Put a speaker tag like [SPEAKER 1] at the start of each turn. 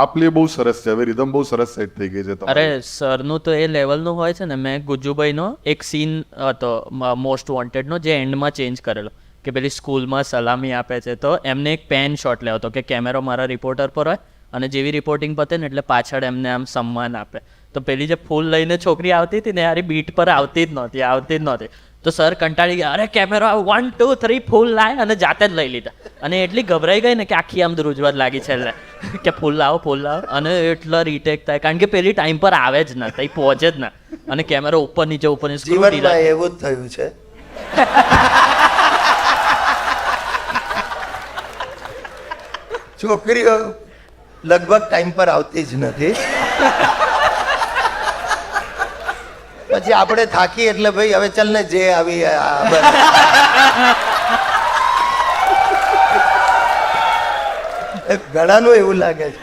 [SPEAKER 1] આપલી બહુ સરસ છે, હવે રિધમ બહુ સરસ સેટ થઈ ગઈ છે તમારી.
[SPEAKER 2] અરે સરનું તો એ લેવલનું હોય છે ને. મેં ગુજ્જુભાઈનો એક સીન હતો મોસ્ટ વોન્ટેડનો, જે એન્ડમાં ચેન્જ કરેલો, કે પેલી સ્કૂલમાં સલામી આપે છે તો એમને એક પેન શોટ લેવો હતો કે કેમેરો મારા રિપોર્ટર પર હોય અને જેવી રિપોર્ટિંગ પતે ને એટલે પાછળ એમને આમ સન્માન આપે. તો પેલી જે ફૂલ લઈને છોકરી આવતી હતી ને, યાર બીટ પર આવતી જ નહોતી. તો સર કંટાળી ગયા, અરે કેમેરો 1 2 3 ફૂલ લાય, અને જાતે જ લઈ લીધા. અને એટલી ગભરાઈ ગઈ ને કે આખી આમ ધ્રુજવા જ લાગી છેલ્લે કે ફૂલ લાવો. અને એટલા રીટેક થાય, કારણ કે પેલી ટાઈમ પર આવે જ ના, તઈ પહોંચે જ ના, અને કેમેરો ઉપર નીચે
[SPEAKER 3] જીવનમાં એવું જ થયું છે. છોકરીઓ લગભગ ટાઈમ પર આવતી જ નથી. પછી આપણે થાકી એટલે ભાઈ હવે ચાલ ને જે આવી ઘણાનું એવું લાગે છે.